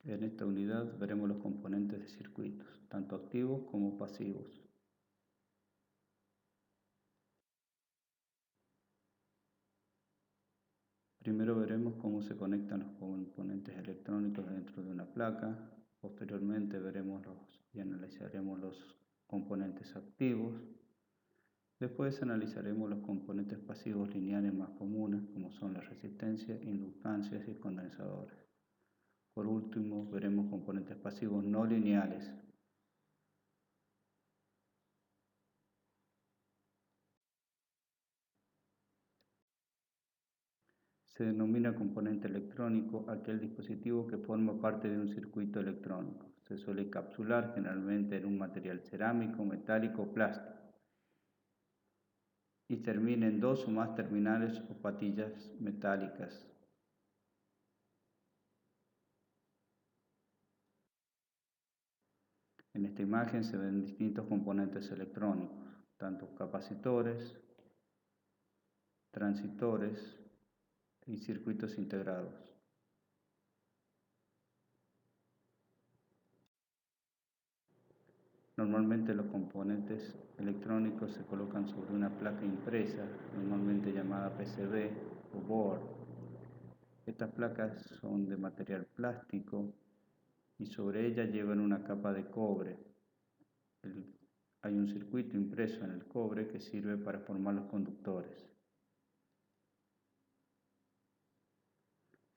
En esta unidad veremos los componentes de circuitos, tanto activos como pasivos. Primero veremos cómo se conectan los componentes electrónicos dentro de una placa. Posteriormente veremos y analizaremos los componentes activos. Después analizaremos los componentes pasivos lineales más comunes, como son la resistencia, inductancias y condensadores. Por último, veremos componentes pasivos no lineales. Se denomina componente electrónico aquel dispositivo que forma parte de un circuito electrónico. Se suele encapsular generalmente en un material cerámico, metálico o plástico y termina en dos o más terminales o patillas metálicas. En esta imagen se ven distintos componentes electrónicos, tanto capacitores, transistores y circuitos integrados. Normalmente los componentes electrónicos se colocan sobre una placa impresa, normalmente llamada PCB o board. Estas placas son de material plástico y sobre ellas llevan una capa de cobre. Hay un circuito impreso en el cobre que sirve para formar los conductores.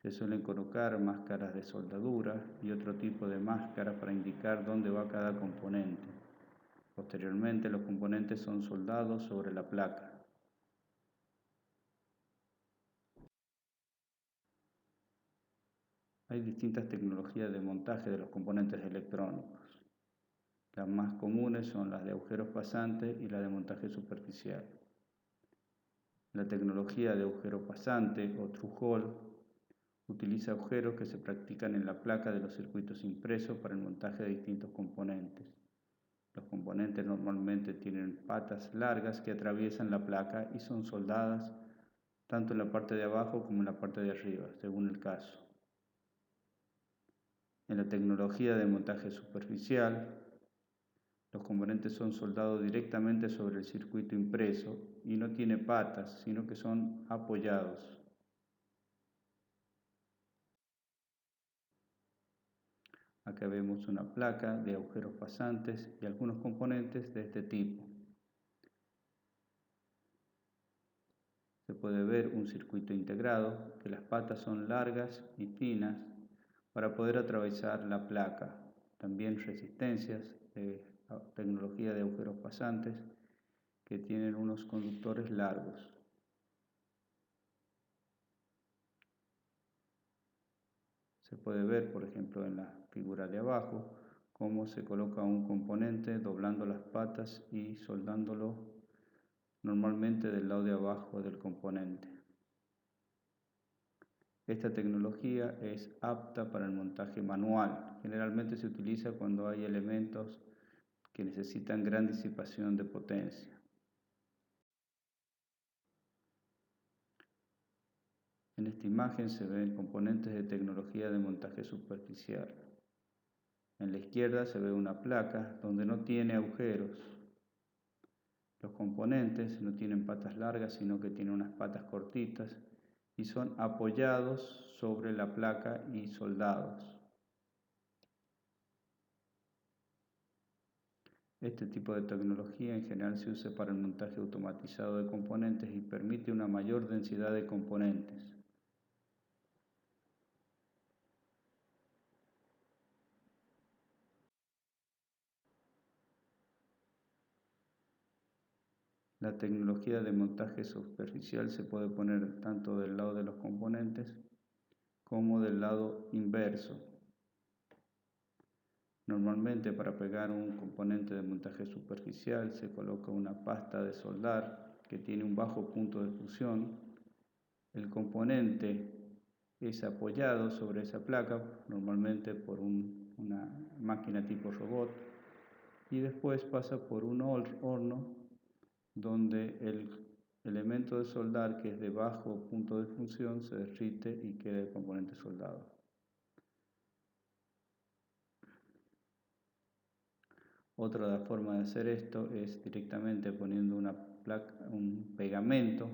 Se suelen colocar máscaras de soldadura y otro tipo de máscara para indicar dónde va cada componente. Posteriormente, los componentes son soldados sobre la placa. Hay distintas tecnologías de montaje de los componentes electrónicos. Las más comunes son las de agujeros pasantes y la de montaje superficial. La tecnología de agujero pasante o through-hole utiliza agujeros que se practican en la placa de los circuitos impresos para el montaje de distintos componentes. Los componentes normalmente tienen patas largas que atraviesan la placa y son soldadas tanto en la parte de abajo como en la parte de arriba, según el caso. En la tecnología de montaje superficial, los componentes son soldados directamente sobre el circuito impreso y no tiene patas, sino que son apoyados. Acá vemos una placa de agujeros pasantes y algunos componentes de este tipo. Se puede ver un circuito integrado, que las patas son largas y finas para poder atravesar la placa. También resistencias de tecnología de agujeros pasantes que tienen unos conductores largos. Se puede ver, por ejemplo, en la figura de abajo, cómo se coloca un componente doblando las patas y soldándolo normalmente del lado de abajo del componente. Esta tecnología es apta para el montaje manual. Generalmente se utiliza cuando hay elementos que necesitan gran disipación de potencia. En esta imagen se ven componentes de tecnología de montaje superficial. En la izquierda se ve una placa donde no tiene agujeros. Los componentes no tienen patas largas, sino que tienen unas patas cortitas y son apoyados sobre la placa y soldados. Este tipo de tecnología en general se usa para el montaje automatizado de componentes y permite una mayor densidad de componentes. La tecnología de montaje superficial se puede poner tanto del lado de los componentes como del lado inverso. Normalmente para pegar un componente de montaje superficial se coloca una pasta de soldar que tiene un bajo punto de fusión. El componente es apoyado sobre esa placa, normalmente por una máquina tipo robot, y después pasa por un horno donde el elemento de soldar, que es de bajo punto de fusión, se derrite y queda el componente soldado. Otra forma de hacer esto es directamente poniendo un pegamento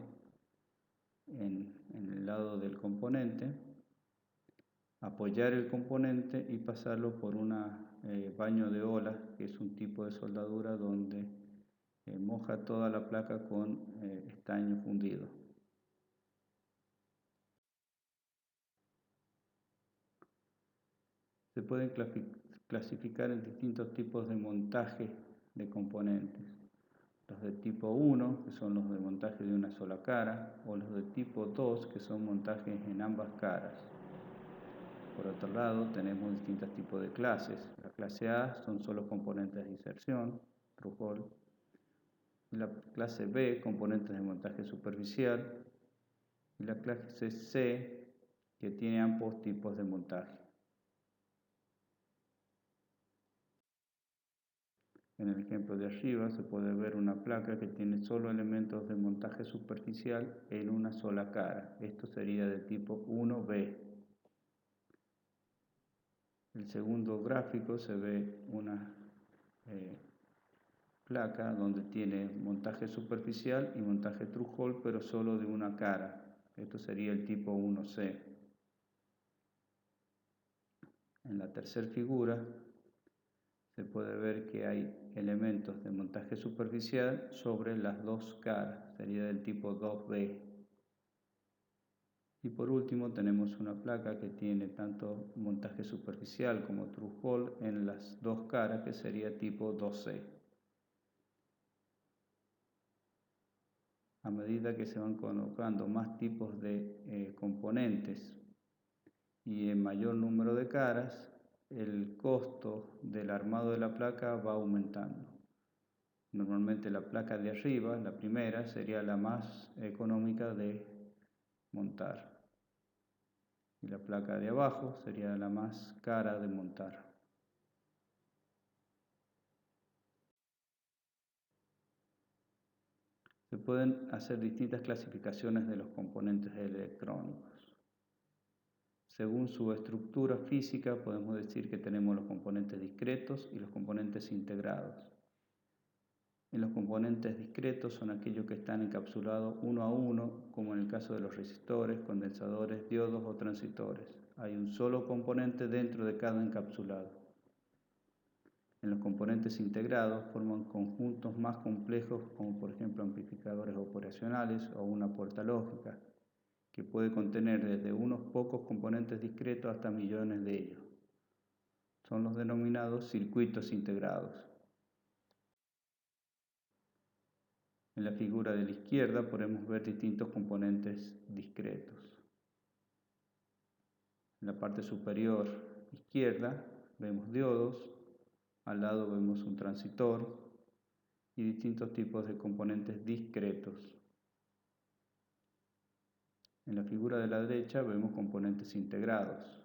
en el lado del componente, apoyar el componente y pasarlo por un baño de olas, que es un tipo de soldadura donde moja toda la placa con estaño fundido. Se pueden clasificar en distintos tipos de montaje de componentes. Los de tipo 1, que son los de montaje de una sola cara, o los de tipo 2, que son montajes en ambas caras. Por otro lado, tenemos distintos tipos de clases. La clase A son solo componentes de inserción, through hole. La clase B, componentes de montaje superficial. Y la clase C, que tiene ambos tipos de montaje. En el ejemplo de arriba se puede ver una placa que tiene solo elementos de montaje superficial en una sola cara. Esto sería de tipo 1B. En el segundo gráfico se ve una placa donde tiene montaje superficial y montaje through hole, pero solo de una cara. Esto sería el tipo 1C. En la tercera figura se puede ver que hay elementos de montaje superficial sobre las dos caras, sería del tipo 2B. Y por último tenemos una placa que tiene tanto montaje superficial como through hole en las dos caras, que sería tipo 2C. A medida que se van colocando más tipos de componentes y en mayor número de caras, el costo del armado de la placa va aumentando. Normalmente la placa de arriba, la primera, sería la más económica de montar. Y la placa de abajo sería la más cara de montar. Se pueden hacer distintas clasificaciones de los componentes electrónicos. Según su estructura física, podemos decir que tenemos los componentes discretos y los componentes integrados. En los componentes discretos son aquellos que están encapsulados uno a uno, como en el caso de los resistores, condensadores, diodos o transistores. Hay un solo componente dentro de cada encapsulado. En los componentes integrados forman conjuntos más complejos, como por ejemplo amplificadores operacionales o una puerta lógica, que puede contener desde unos pocos componentes discretos hasta millones de ellos. Son los denominados circuitos integrados. En la figura de la izquierda podemos ver distintos componentes discretos. En la parte superior izquierda vemos diodos, al lado vemos un transistor y distintos tipos de componentes discretos. En la figura de la derecha vemos componentes integrados.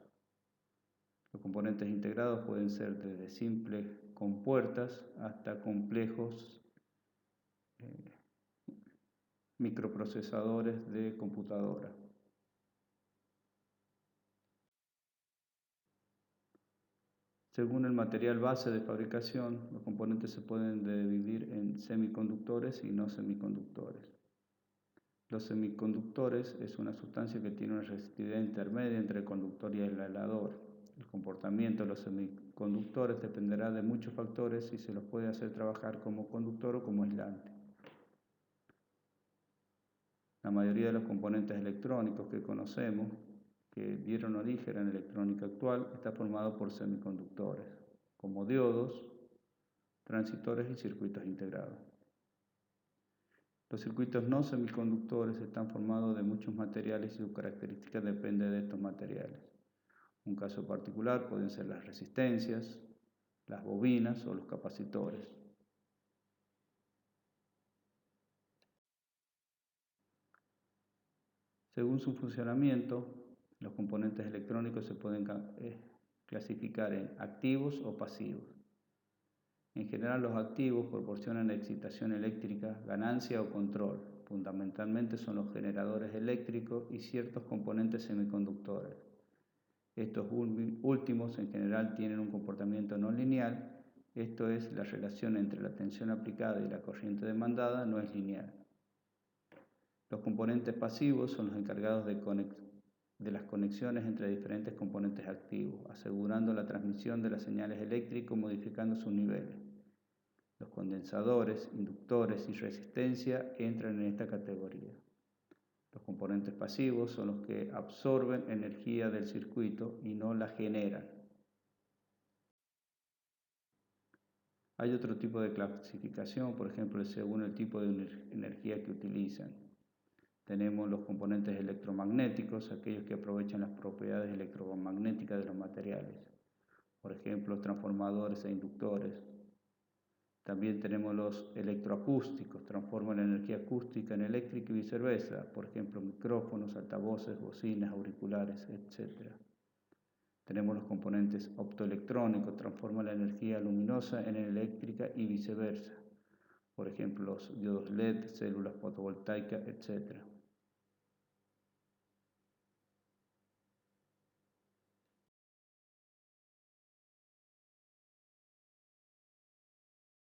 Los componentes integrados pueden ser desde simples compuertas hasta complejos microprocesadores de computadora. Según el material base de fabricación, los componentes se pueden dividir en semiconductores y no semiconductores. Los semiconductores es una sustancia que tiene una resistividad intermedia entre el conductor y el aislador. El comportamiento de los semiconductores dependerá de muchos factores y se los puede hacer trabajar como conductor o como aislante. La mayoría de los componentes electrónicos que conocemos, que dieron origen a la electrónica actual, está formado por semiconductores, como diodos, transistores y circuitos integrados. Los circuitos no semiconductores están formados de muchos materiales y sus características dependen de estos materiales. Un caso particular pueden ser las resistencias, las bobinas o los capacitores. Según su funcionamiento, los componentes electrónicos se pueden clasificar en activos o pasivos. En general, los activos proporcionan excitación eléctrica, ganancia o control. Fundamentalmente son los generadores eléctricos y ciertos componentes semiconductores. Estos últimos en general tienen un comportamiento no lineal Esto es, la relación entre la tensión aplicada y la corriente demandada no es lineal. Los componentes pasivos son los encargados de las conexiones entre diferentes componentes activos, asegurando la transmisión de las señales eléctricas modificando sus niveles. Los condensadores, inductores y resistencia entran en esta categoría. Los componentes pasivos son los que absorben energía del circuito y no la generan. Hay otro tipo de clasificación, por ejemplo, según el tipo de energía que utilizan. Tenemos los componentes electromagnéticos, aquellos que aprovechan las propiedades electromagnéticas de los materiales, por ejemplo, transformadores e inductores. También tenemos los electroacústicos, transforman la energía acústica en eléctrica y viceversa, por ejemplo, micrófonos, altavoces, bocinas, auriculares, etc. Tenemos los componentes optoelectrónicos, transforman la energía luminosa en eléctrica y viceversa, por ejemplo, los diodos LED, células fotovoltaicas, etc.